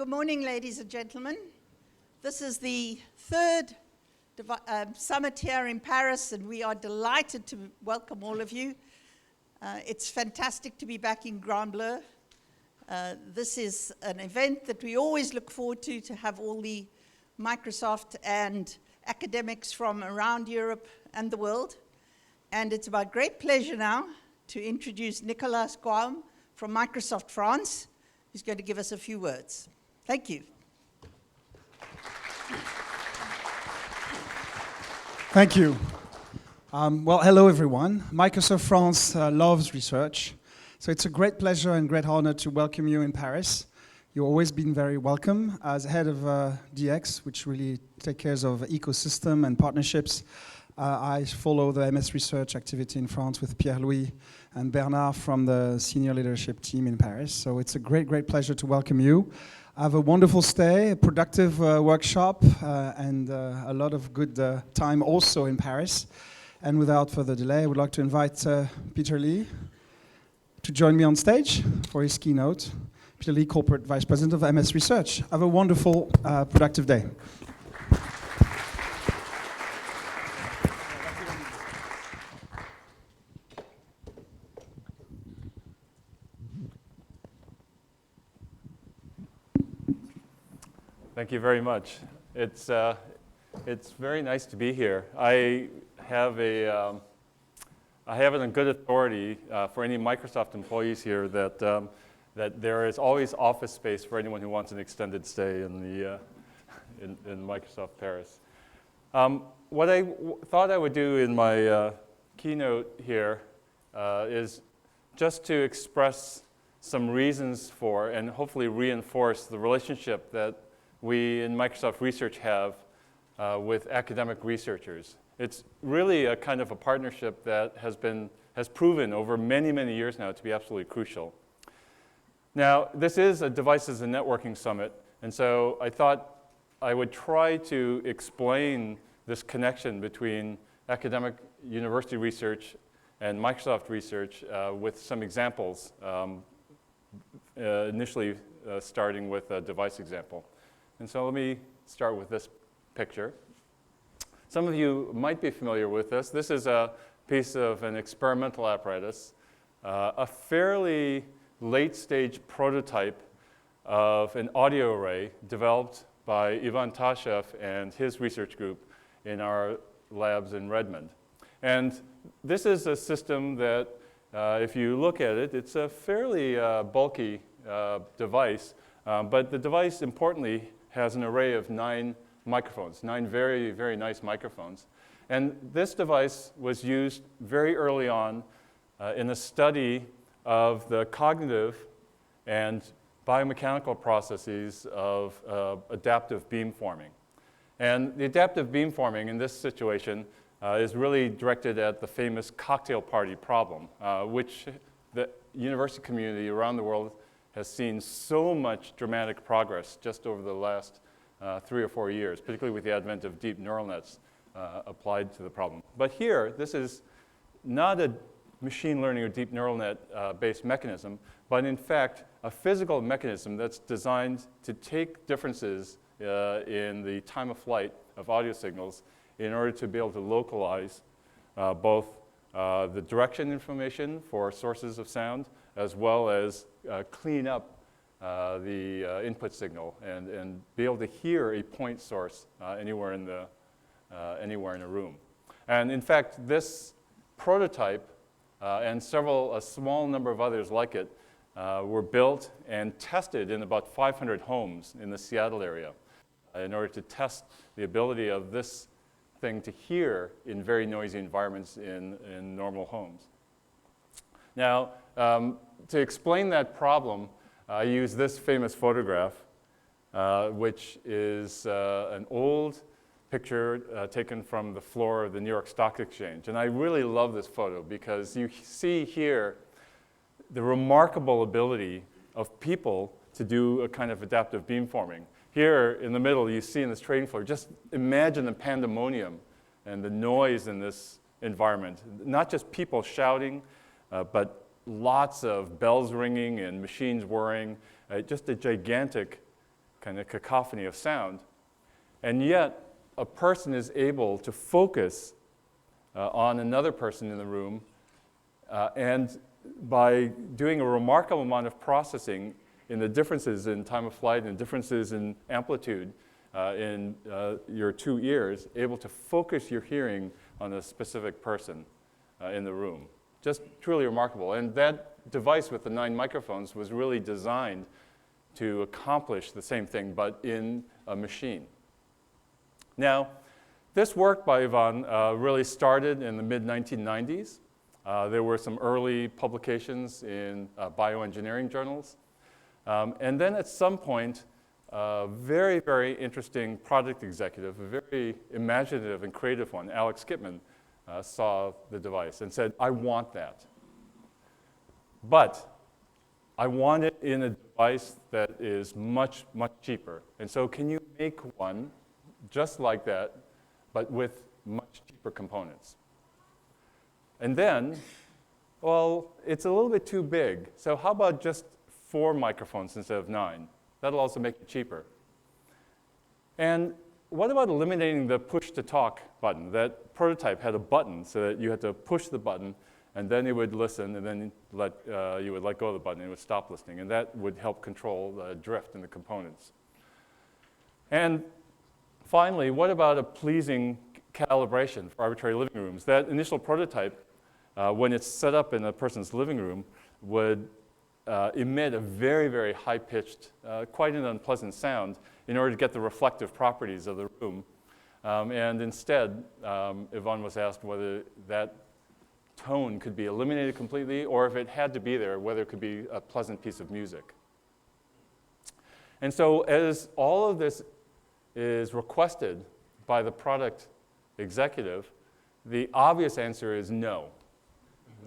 Good morning, ladies and gentlemen. This is the third summit here in Paris, and we are delighted to welcome all of you. It's fantastic to be back in Grand Bleu. This is an event that we always look forward to have all the Microsoft and academics from around Europe and the world. And it's my great pleasure now to introduce Nicolas Gaume from Microsoft France, who's going to give us a few words. Thank you. Thank you. Well, hello everyone. Microsoft France loves research. So it's a great pleasure and great honor to welcome you in Paris. You've always been very welcome. As head of DX, which really takes care of ecosystem and partnerships, I follow the MS research activity in France with Pierre-Louis and Bernard from the senior leadership team in Paris. So it's a great, great pleasure to welcome you. Have a wonderful stay, a productive workshop, and a lot of good time also in Paris. And without further delay, I would like to invite Peter Lee to join me on stage for his keynote. Peter Lee, Corporate Vice President of MS Research. Have a wonderful, productive day. Thank you very much. It's very nice to be here. I have it on good authority for any Microsoft employees here that there is always office space for anyone who wants an extended stay in Microsoft Paris. What I thought I would do in my keynote here is just to express some reasons for and hopefully reinforce the relationship that we in Microsoft Research have with academic researchers. It's really a kind of a partnership that has proven over many, many years now to be absolutely crucial. Now, this is a Devices and Networking Summit, and so I thought I would try to explain this connection between academic university research and Microsoft research with some examples, initially starting with a device example. And so let me start with this picture. Some of you might be familiar with this. This is a piece of an experimental apparatus, a fairly late-stage prototype of an audio array developed by Ivan Tashev and his research group in our labs in Redmond. And this is a system that, if you look at it, it's a fairly bulky device, but the device, importantly, has an array of 9 microphones, 9 very, very nice microphones. And this device was used very early on in a study of the cognitive and biomechanical processes of adaptive beamforming. And the adaptive beamforming in this situation is really directed at the famous cocktail party problem, which the university community around the world has seen so much dramatic progress just over the last 3 or 4 years, particularly with the advent of deep neural nets applied to the problem. But here, this is not a machine learning or deep neural net based mechanism, but in fact, a physical mechanism that's designed to take differences in the time of flight of audio signals in order to be able to localize both the direction information for sources of sound, as well as clean up the input signal and be able to hear a point source anywhere in a room. And in fact, this prototype and a small number of others like it were built and tested in about 500 homes in the Seattle area in order to test the ability of this thing to hear in very noisy environments in normal homes. Now, to explain that problem, I use this famous photograph, which is an old picture taken from the floor of the New York Stock Exchange. And I really love this photo because you see here the remarkable ability of people to do a kind of adaptive beamforming. Here in the middle, you see in this trading floor, just imagine the pandemonium and the noise in this environment. Not just people shouting, but lots of bells ringing and machines whirring, just a gigantic kind of cacophony of sound. And yet, a person is able to focus on another person in the room, and by doing a remarkable amount of processing in the differences in time of flight and differences in amplitude in your two ears, able to focus your hearing on a specific person in the room. Just truly remarkable. And that device with the 9 microphones was really designed to accomplish the same thing, but in a machine. Now, this work by Ivan really started in the mid-1990s. There were some early publications in bioengineering journals. And then at some point, a very, very interesting product executive, a very imaginative and creative one, Alex Kipman, saw the device and said, I want that. But I want it in a device that is much, much cheaper. And so can you make one just like that, but with much cheaper components? And then, well, it's a little bit too big. So how about just 4 microphones instead of 9? That'll also make it cheaper. And what about eliminating the push-to-talk button? That prototype had a button so that you had to push the button, and then it would listen, and then you would let go of the button, and it would stop listening. And that would help control the drift in the components. And finally, what about a pleasing calibration for arbitrary living rooms? That initial prototype, when it's set up in a person's living room, would emit a very, very high-pitched, quite an unpleasant sound in order to get the reflective properties of the room. And instead, Ivan was asked whether that tone could be eliminated completely, or if it had to be there, whether it could be a pleasant piece of music. And so as all of this is requested by the product executive, the obvious answer is no.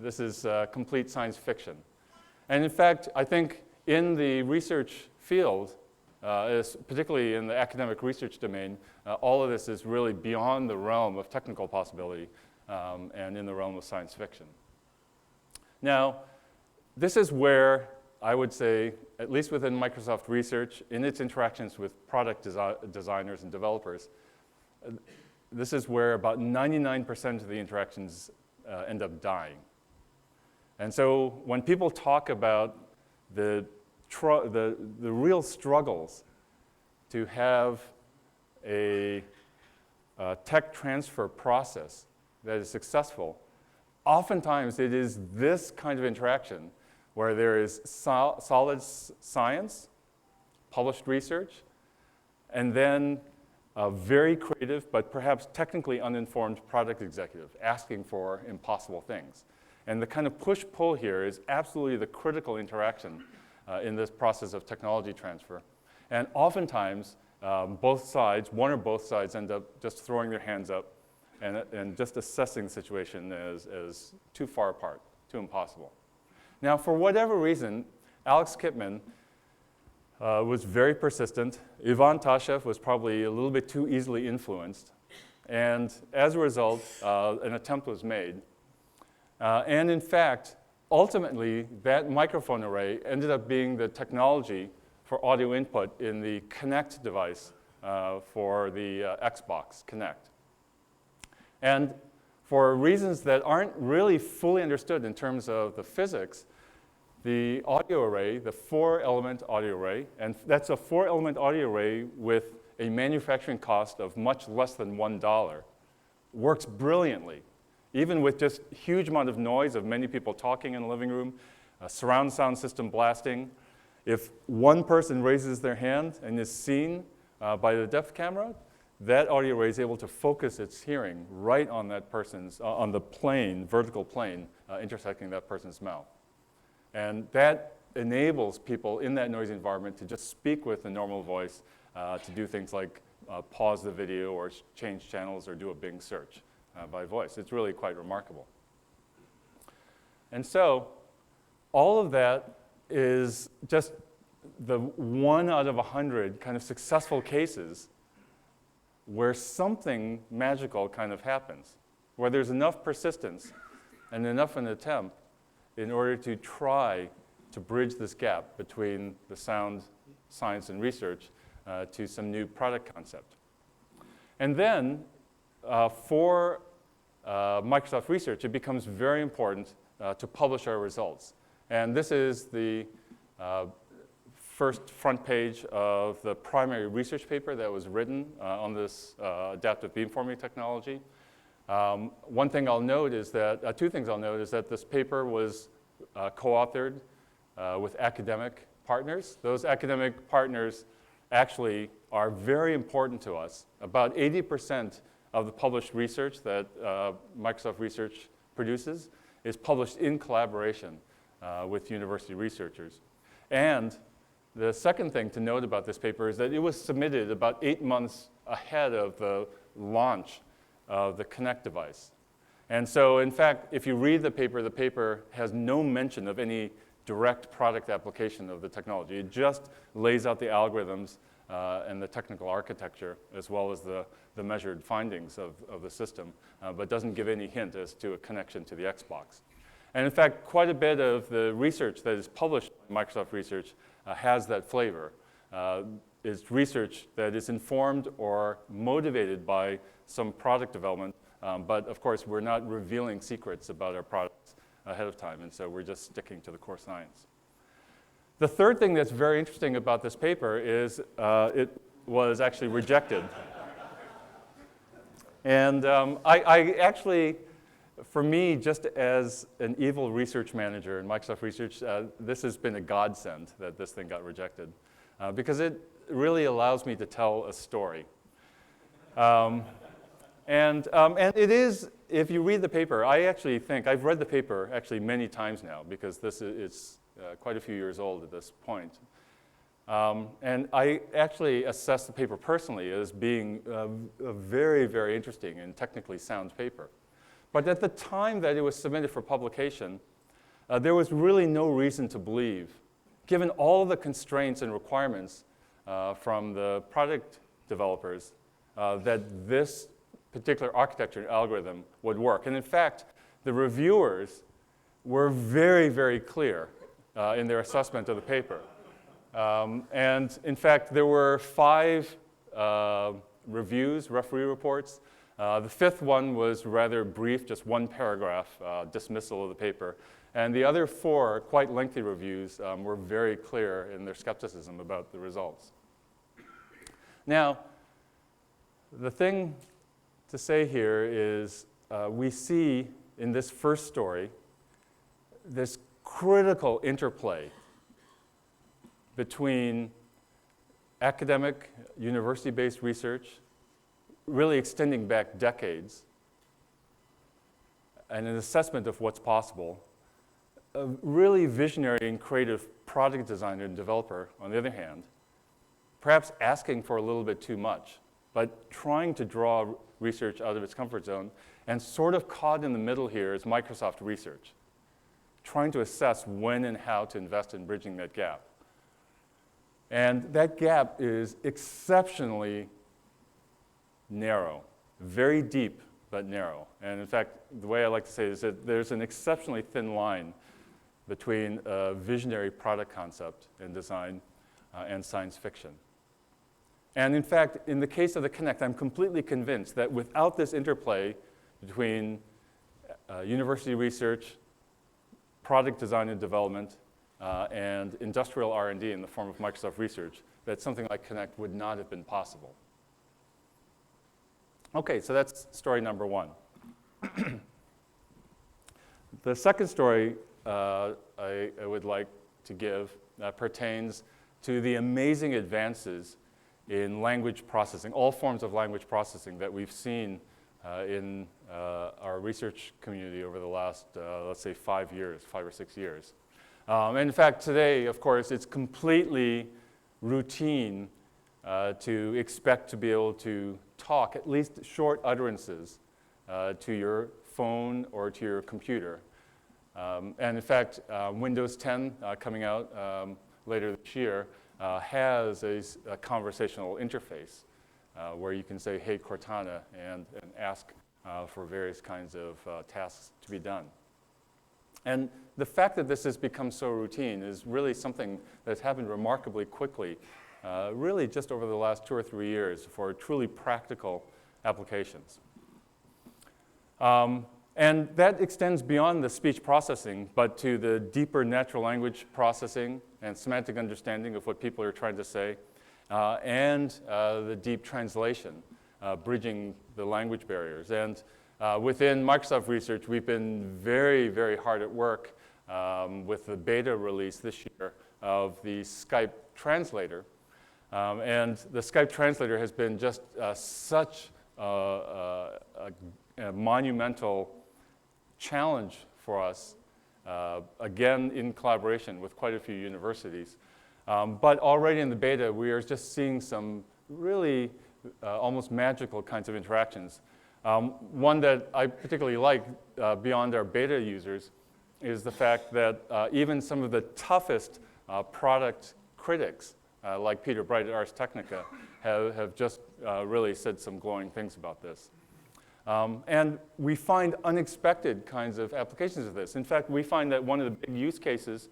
This is complete science fiction. And in fact, I think in the research field, particularly in the academic research domain, all of this is really beyond the realm of technical possibility and in the realm of science fiction. Now, this is where I would say, at least within Microsoft Research, in its interactions with product designers and developers, this is where about 99% of the interactions end up dying. And so when people talk about the real struggles to have a tech transfer process that is successful, oftentimes it is this kind of interaction where there is solid science, published research, and then a very creative but perhaps technically uninformed product executive asking for impossible things. And the kind of push-pull here is absolutely the critical interaction in this process of technology transfer. And oftentimes, both sides, one or both sides, end up just throwing their hands up and just assessing the situation as too far apart, too impossible. Now, for whatever reason, Alex Kipman was very persistent. Ivan Tashev was probably a little bit too easily influenced. And as a result, an attempt was made. And in fact, ultimately, that microphone array ended up being the technology for audio input in the Kinect device for the Xbox Kinect. And for reasons that aren't really fully understood in terms of the physics, the audio array, the 4-element audio array, and that's a 4-element audio array with a manufacturing cost of much less than $1, works brilliantly. Even with just a huge amount of noise of many people talking in a living room, a surround sound system blasting, if one person raises their hand and is seen by the depth camera, that audio array is able to focus its hearing right on that person's, on the plane, vertical plane, intersecting that person's mouth. And that enables people in that noisy environment to just speak with a normal voice, to do things like pause the video or change channels or do a Bing search by voice. It's really quite remarkable. And so all of that is just the 1 out of 100 kind of successful cases where something magical kind of happens, where there's enough persistence and enough an attempt in order to try to bridge this gap between the sound science and research to some new product concept. And then for Microsoft Research, it becomes very important to publish our results. And this is the first front page of the primary research paper that was written on this adaptive beamforming technology. One thing I'll note is that, two things I'll note is that this paper was co-authored with academic partners. Those academic partners actually are very important to us. About 80% of the published research that Microsoft Research produces is published in collaboration with university researchers. And the second thing to note about this paper is that it was submitted about 8 months ahead of the launch of the Kinect device. And so, in fact, if you read the paper has no mention of any direct product application of the technology. It just lays out the algorithms and the technical architecture, as well as the measured findings of the system, but doesn't give any hint as to a connection to the Xbox. And in fact, quite a bit of the research that is published by Microsoft Research has that flavor. It's research that is informed or motivated by some product development, but of course, we're not revealing secrets about our products ahead of time, and so we're just sticking to the core science. The third thing that's very interesting about this paper is it was actually rejected. And I actually, for me, just as an evil research manager in Microsoft Research, this has been a godsend that this thing got rejected, because it really allows me to tell a story. And it is, if you read the paper, I actually think, I've read the paper actually many times now, because this is quite a few years old at this point. And I actually assess the paper personally as being a very, very interesting and technically sound paper. But at the time that it was submitted for publication, there was really no reason to believe, given all the constraints and requirements from the product developers, that this particular architecture and algorithm would work. And in fact, the reviewers were very, very clear in their assessment of the paper. And in fact, there were 5 reviews, referee reports. The 5th one was rather brief, just 1 paragraph dismissal of the paper. And the other 4 quite lengthy reviews were very clear in their skepticism about the results. Now, the thing to say here is we see in this first story this critical interplay between academic, university-based research, really extending back decades, and an assessment of what's possible. A really visionary and creative product designer and developer, on the other hand, perhaps asking for a little bit too much, but trying to draw research out of its comfort zone, and sort of caught in the middle here is Microsoft Research, trying to assess when and how to invest in bridging that gap. And that gap is exceptionally narrow, very deep, but narrow. And in fact, the way I like to say it is that there's an exceptionally thin line between a visionary product concept and design and science fiction. And in fact, in the case of the Kinect, I'm completely convinced that without this interplay between university research, product design and development, and industrial R&D in the form of Microsoft Research, that something like Kinect would not have been possible. Okay, so that's story number 1. The second story I would like to give pertains to the amazing advances in language processing, all forms of language processing that we've seen in our research community over the last, let's say, 5 or 6 years. And in fact, today, of course, it's completely routine to expect to be able to talk, at least short utterances, to your phone or to your computer. And in fact, Windows 10 coming out later this year has a conversational interface where you can say, hey, Cortana, and ask for various kinds of tasks to be done. And the fact that this has become so routine is really something that's happened remarkably quickly really just over the last 2 or 3 years for truly practical applications. And that extends beyond the speech processing, but to the deeper natural language processing and semantic understanding of what people are trying to say, and the deep translation, bridging the language barriers. And within Microsoft Research, we've been very, very hard at work with the beta release this year of the Skype Translator. And the Skype Translator has been just such a monumental challenge for us, again in collaboration with quite a few universities. But already in the beta, we are just seeing some really almost magical kinds of interactions. One that I particularly like beyond our beta users is the fact that even some of the toughest product critics, like Peter Bright at Ars Technica, have just really said some glowing things about this. And we find unexpected kinds of applications of this. In fact, we find that one of the big use cases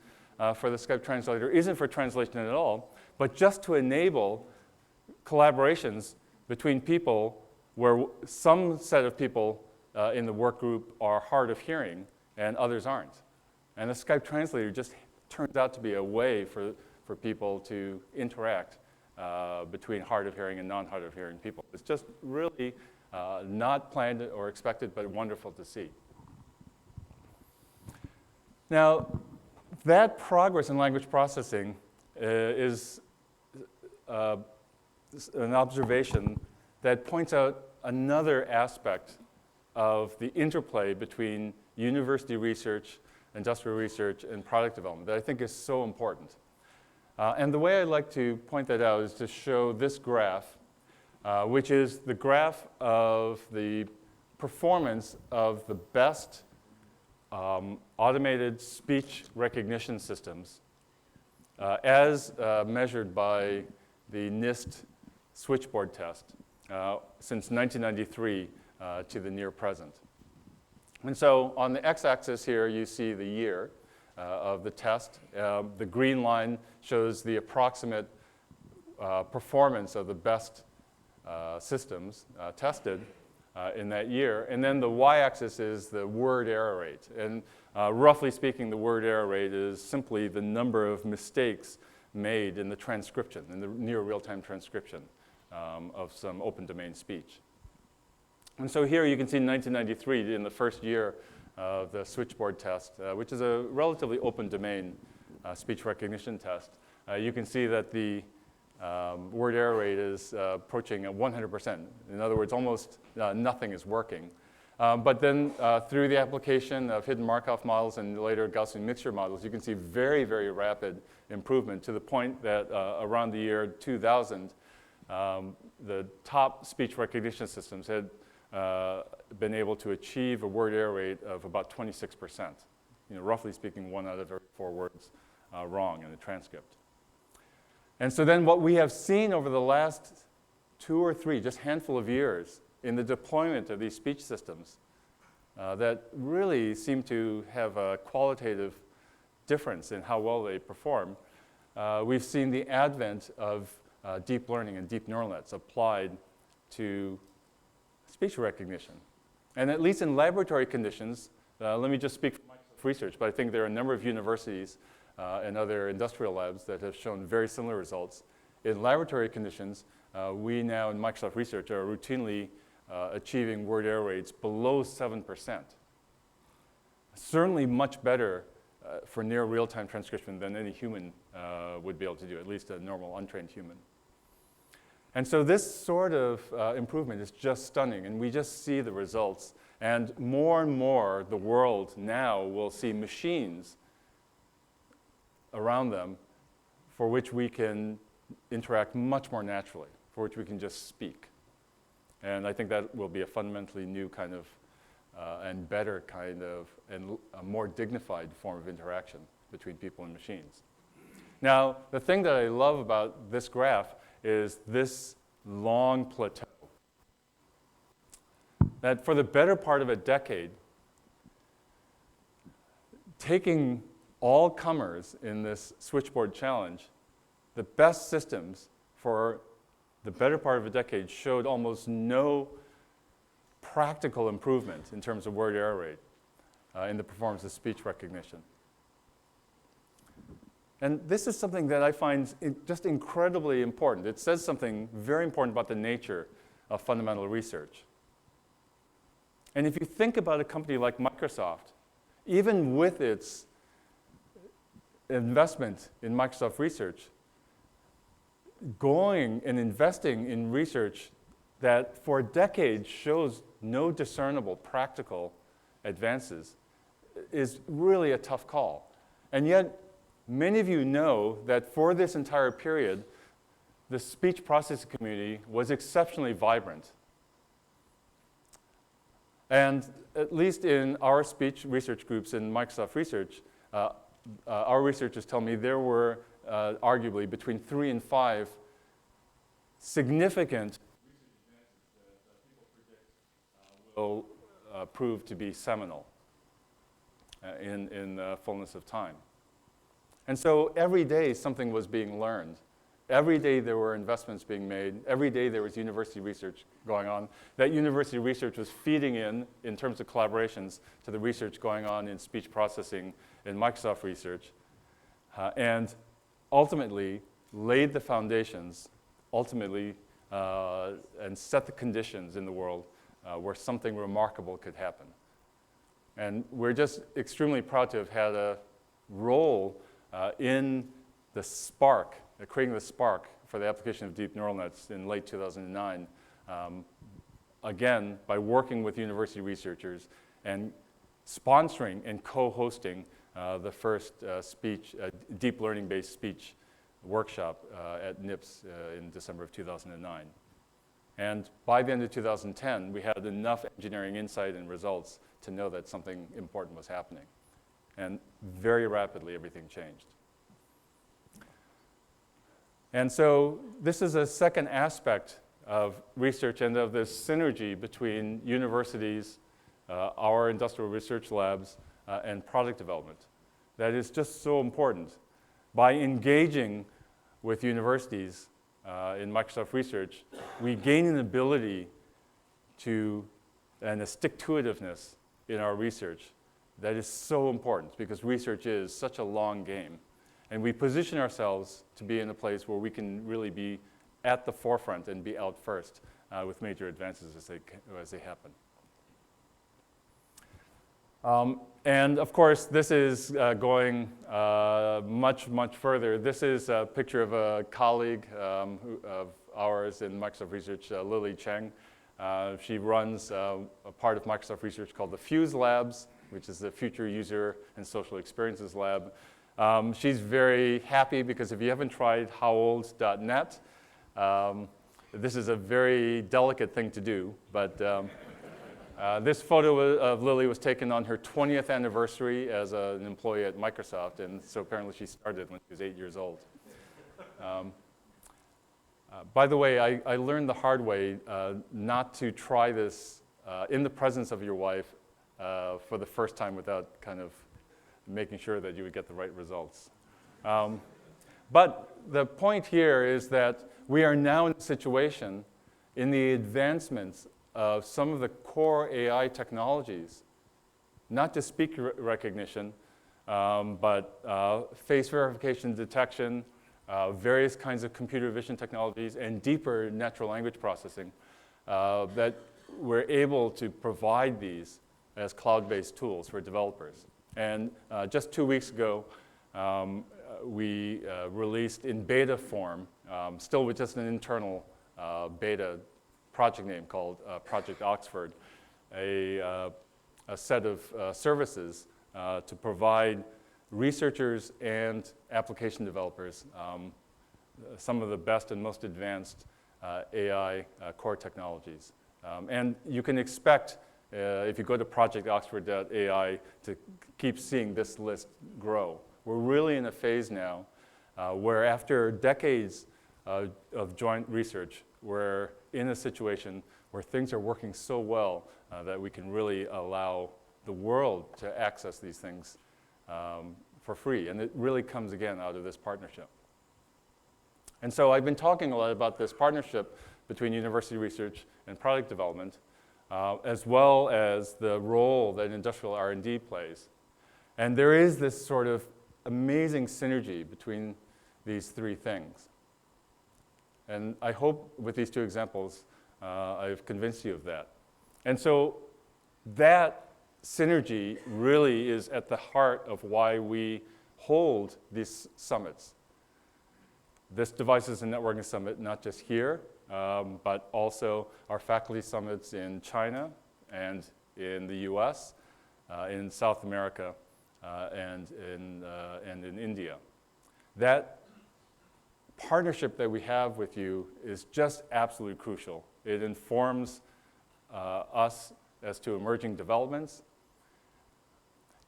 for the Skype Translator isn't for translation at all, but just to enable collaborations between people where some set of people in the work group are hard of hearing and others aren't. And the Skype Translator just turns out to be a way for people to interact between hard of hearing and non-hard of hearing people. It's just really not planned or expected, but wonderful to see. Now, that progress in language processing is an observation that points out another aspect of the interplay between university research, industrial research, and product development that I think is so important. And the way I like to point that out is to show this graph, which is the graph of the performance of the best automated speech recognition systems as measured by the NIST switchboard test since 1993 to the near present. And so on the x-axis here, you see the year of the test. The green line shows the approximate performance of the best systems tested in that year. And then the y-axis is the word error rate. And roughly speaking, the word error rate is simply the number of mistakes made in the transcription, in the near real-time transcription of some open domain speech. And so here you can see 1993 in the first year of the switchboard test, which is a relatively open domain speech recognition test. You can see that the word error rate is approaching 100%. In other words, almost nothing is working. But then through the application of hidden Markov models and later Gaussian mixture models, you can see very, very rapid improvement to the point that around the year 2000, the top speech recognition systems had been able to achieve a word error rate of about 26%. Roughly speaking, 1 out of every 4 words wrong in the transcript. And so then what we have seen over the last 2 or 3, just handful of years in the deployment of these speech systems that really seem to have a qualitative difference in how well they perform, we've seen the advent of deep learning and deep neural nets applied to speech recognition. And at least in laboratory conditions, let me just speak for Microsoft Research, but I think there are a number of universities and other industrial labs that have shown very similar results. In laboratory conditions, we now in Microsoft Research are routinely achieving word error rates below 7%. Certainly much better for near real-time transcription than any human would be able to do, at least a normal untrained human. And so this sort of improvement is just stunning, and we just see the results. And more, the world now will see machines around them for which we can interact much more naturally, for which we can just speak. And I think that will be a fundamentally new kind of and better kind of, and a more dignified form of interaction between people and machines. Now, the thing that I love about this graph is this long plateau. That for the better part of a decade, taking all comers in this switchboard challenge, the best systems for the better part of a decade, showed almost no practical improvement in terms of word error rate in the performance of speech recognition. And this is something that I find just incredibly important. It says something very important about the nature of fundamental research. And if you think about a company like Microsoft, even with its investment in Microsoft Research, going and investing in research that for decades shows no discernible practical advances is really a tough call. And yet, many of you know that for this entire period, the speech processing community was exceptionally vibrant. And at least in our speech research groups in Microsoft Research, our researchers tell me there were arguably between 3 and 5 significant research advances that people predict will prove to be seminal in the fullness of time. And so every day something was being learned. Every day there were investments being made. Every day there was university research going on. That university research was feeding in terms of collaborations, to the research going on in speech processing in Microsoft Research, and ultimately laid the foundations, and set the conditions in the world where something remarkable could happen. And we're just extremely proud to have had a role in the spark, creating the spark for the application of deep neural nets in late 2009, again, by working with university researchers and sponsoring and co-hosting the first deep learning-based speech workshop at NIPS in December of 2009. And by the end of 2010, we had enough engineering insight and results to know that something important was happening. And very rapidly, everything changed. And so this is a second aspect of research and of this synergy between universities, our industrial research labs, and product development that is just so important. By engaging with universities in Microsoft Research, we gain an ability and a stick-to-itiveness in our research that is so important, because research is such a long game. And we position ourselves to be in a place where we can really be at the forefront and be out first with major advances as they happen. And of course, this is going much, much further. This is a picture of a colleague of ours in Microsoft Research, Lily Chang. She runs a part of Microsoft Research called the Fuse Labs, which is the Future User and Social Experiences Lab. She's very happy because if you haven't tried howolds.net, this is a very delicate thing to do, but this photo of Lily was taken on her 20th anniversary as an employee at Microsoft, and so apparently she started when she was 8 years old. By the way, I learned the hard way not to try this in the presence of your wife for the first time without kind of making sure that you would get the right results. But the point here is that we are now in a situation in the advancements of some of the core AI technologies, not just speaker recognition, but face verification detection, various kinds of computer vision technologies, and deeper natural language processing, that we're able to provide these as cloud-based tools for developers. And just 2 weeks ago, we released in beta form, still with just an internal beta project name called Project Oxford, a set of services to provide researchers and application developers some of the best and most advanced AI core technologies. And you can expect, if you go to projectoxford.ai, to keep seeing this list grow. We're really in a phase now where after decades of joint research, we're in a situation where things are working so well that we can really allow the world to access these things for free. And it really comes again out of this partnership. And so I've been talking a lot about this partnership between university research and product development, as well as the role that industrial R&D plays. And there is this sort of amazing synergy between these three things. And I hope with these two examples, I've convinced you of that. And so that synergy really is at the heart of why we hold these summits. This Devices and Networking Summit, not just here, but also our faculty summits in China and in the US, in South America, and in India. That partnership that we have with you is just absolutely crucial. It informs us as to emerging developments.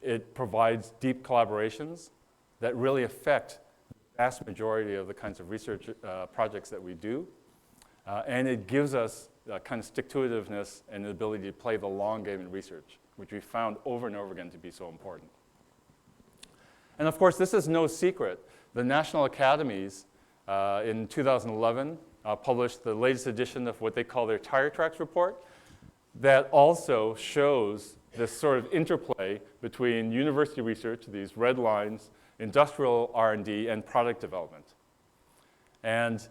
It provides deep collaborations that really affect the vast majority of the kinds of research projects that we do. And it gives us kind of stick-to-itiveness and the ability to play the long game in research, which we found over and over again to be so important. And of course, this is no secret. The National Academies in 2011 published the latest edition of what they call their Tire Tracks report that also shows this sort of interplay between university research, these red lines, industrial R&D, and product development. And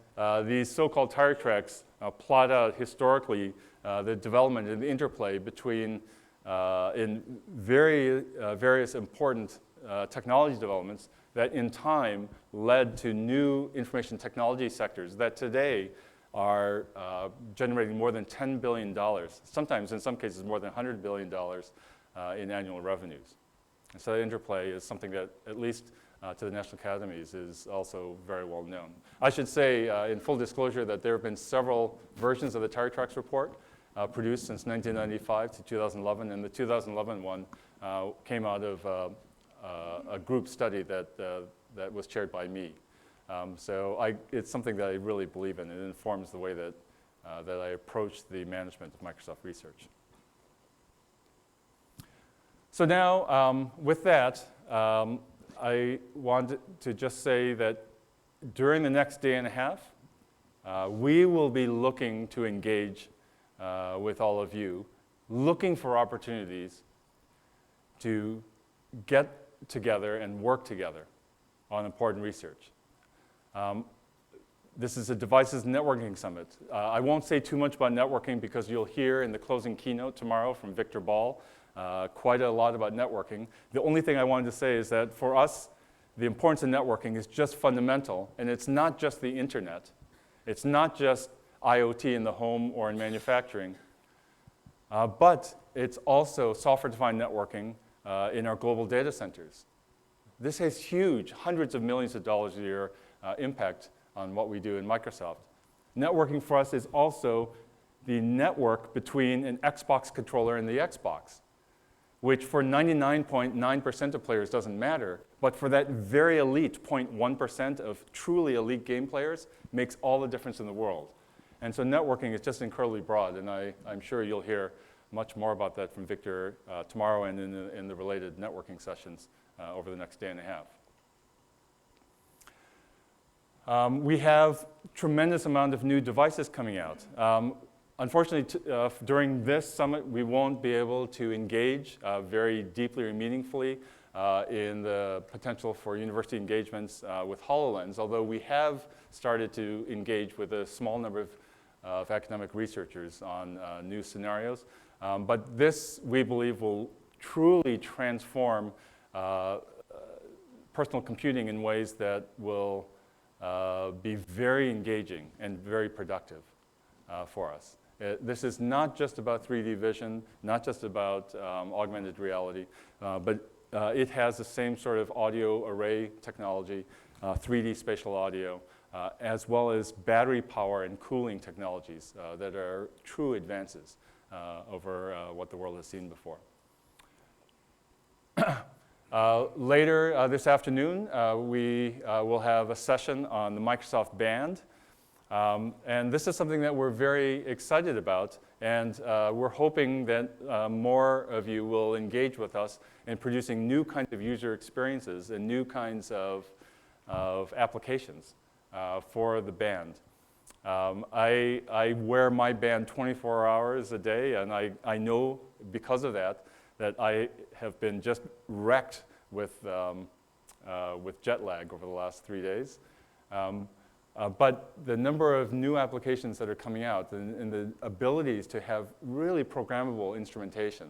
these so-called tire tracks plot out historically the development and the interplay between in various important technology developments that in time led to new information technology sectors that today are generating more than $10 billion, sometimes in some cases more than $100 billion in annual revenues. And so that interplay is something that, at least to the National Academies, is also very well known. I should say, in full disclosure, that there have been several versions of the Tire Tracks report produced since 1995 to 2011, and the 2011 one came out of a group study that was chaired by me. So it's something that I really believe in. It informs the way that I approach the management of Microsoft Research. So now, with that, I wanted to just say that during the next day and a half, we will be looking to engage with all of you, looking for opportunities to get together and work together on important research. This is a Devices Networking Summit. I won't say too much about networking because you'll hear in the closing keynote tomorrow from Victor Ball quite a lot about networking. The only thing I wanted to say is that for us, the importance of networking is just fundamental, and it's not just the internet. It's not just IoT in the home or in manufacturing, but it's also software-defined networking in our global data centers. This has huge, hundreds of millions of dollars a year impact on what we do in Microsoft. Networking for us is also the network between an Xbox controller and the Xbox, which for 99.9% of players doesn't matter, but for that very elite 0.1% of truly elite game players makes all the difference in the world. And so networking is just incredibly broad, and I'm sure you'll hear much more about that from Victor tomorrow and in the related networking sessions over the next day and a half. We have tremendous amount of new devices coming out. Unfortunately, during this summit, we won't be able to engage very deeply or meaningfully in the potential for university engagements with Hololens, although we have started to engage with a small number of academic researchers on new scenarios. But this, we believe, will truly transform personal computing in ways that will be very engaging and very productive for us. This is not just about 3D vision, not just about augmented reality, but it has the same sort of audio array technology, 3D spatial audio, as well as battery power and cooling technologies that are true advances over what the world has seen before. Later this afternoon, we will have a session on the Microsoft Band. And this is something that we're very excited about, and we're hoping that more of you will engage with us in producing new kinds of user experiences and new kinds of applications for the band. I wear my band 24 hours a day, and I know because of that I have been just wrecked with jet lag over the last 3 days. But the number of new applications that are coming out and the abilities to have really programmable instrumentation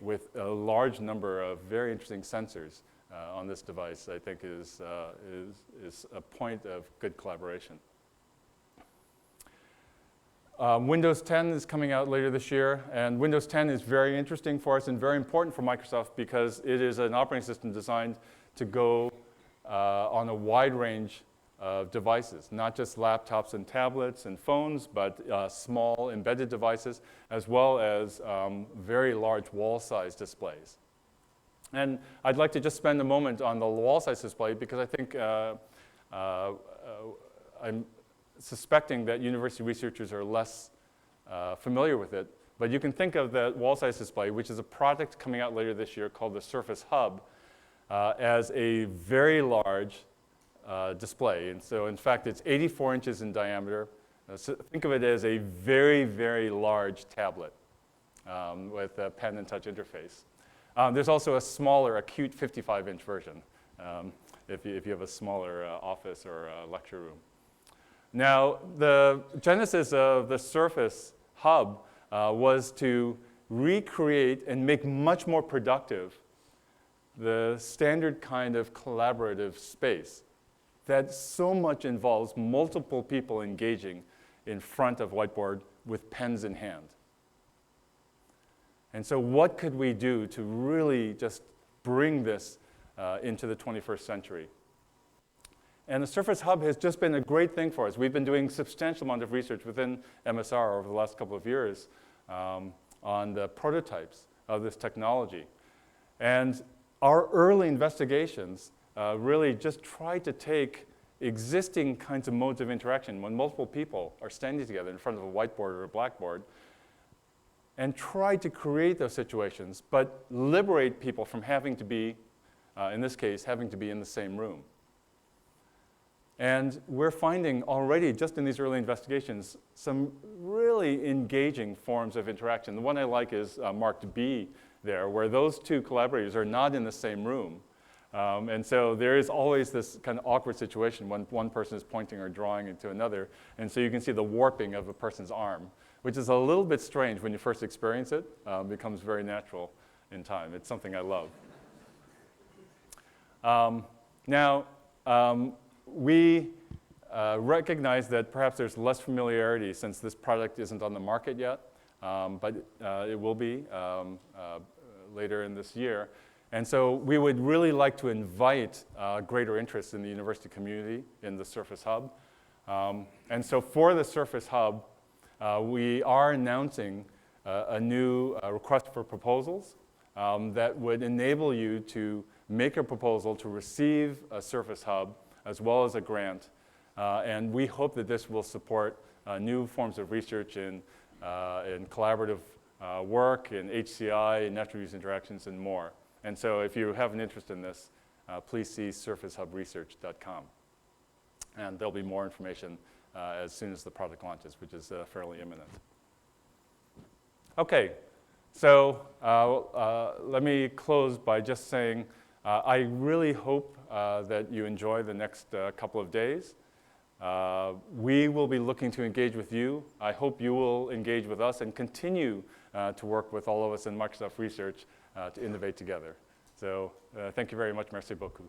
with a large number of very interesting sensors on this device, I think is a point of good collaboration. Windows 10 is coming out later this year, and Windows 10 is very interesting for us and very important for Microsoft because it is an operating system designed to go on a wide range of devices, not just laptops and tablets and phones, but small embedded devices, as well as very large wall-size displays. And I'd like to just spend a moment on the wall-size display because I think I'm suspecting that university researchers are less familiar with it. But you can think of the wall-size display, which is a product coming out later this year called the SurfaceHub, as a very large display. And so, in fact, it's 84 inches in diameter. So think of it as a very, very large tablet with a pen and touch interface. There's also a smaller, acute 55-inch version if you have a smaller office or lecture room. Now, the genesis of the SurfaceHub was to recreate and make much more productive the standard kind of collaborative space that so much involves multiple people engaging in front of whiteboard with pens in hand. And so what could we do to really just bring this into the 21st century? And the SurfaceHub has just been a great thing for us. We've been doing a substantial amount of research within MSR over the last couple of years on the prototypes of this technology. And our early investigations really just tried to take existing kinds of modes of interaction when multiple people are standing together in front of a whiteboard or a blackboard and try to create those situations, but liberate people from having to be, in this case, having to be in the same room. And we're finding already, just in these early investigations, some really engaging forms of interaction. The one I like is marked B there, where those two collaborators are not in the same room. And so there is always this kind of awkward situation when one person is pointing or drawing into another. And so you can see the warping of a person's arm, which is a little bit strange when you first experience it. Becomes very natural in time. It's something I love. We recognize that perhaps there's less familiarity since this product isn't on the market yet, but it will be later in this year. And so we would really like to invite greater interest in the university community in the SurfaceHub. And so for the SurfaceHub, we are announcing a new request for proposals that would enable you to make a proposal to receive a SurfaceHub as well as a grant. And we hope that this will support new forms of research in collaborative work, in HCI, in natural use interactions, and more. And so if you have an interest in this, please see surfacehubresearch.com. And there'll be more information as soon as the product launches, which is fairly imminent. OK, so let me close by just saying I really hope that you enjoy the next couple of days. We will be looking to engage with you. I hope you will engage with us and continue to work with all of us in Microsoft Research to innovate together. So thank you very much. Merci beaucoup.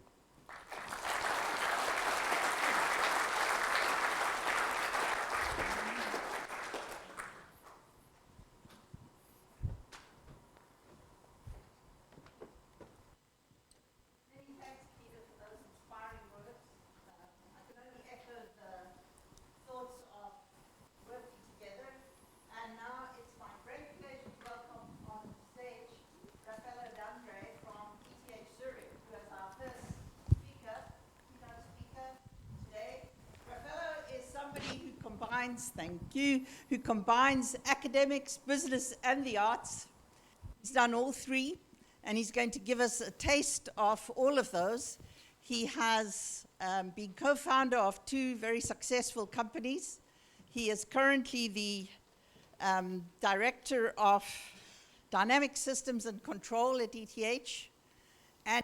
Thank you, who combines academics, business, and the arts. He's done all three, and he's going to give us a taste of all of those. He has been co-founder of 2 very successful companies. He is currently the Director of Dynamic Systems and Control at ETH, and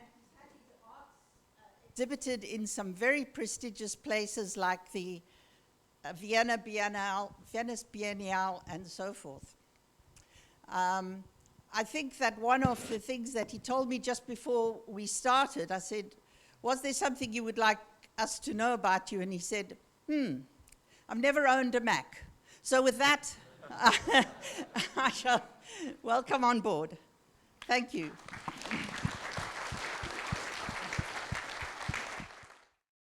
exhibited in some very prestigious places like the Venice Biennale, and so forth. I think that one of the things that he told me just before we started, I said, was there something you would like us to know about you? And he said, I've never owned a Mac. So with that, I shall welcome on board. Thank you.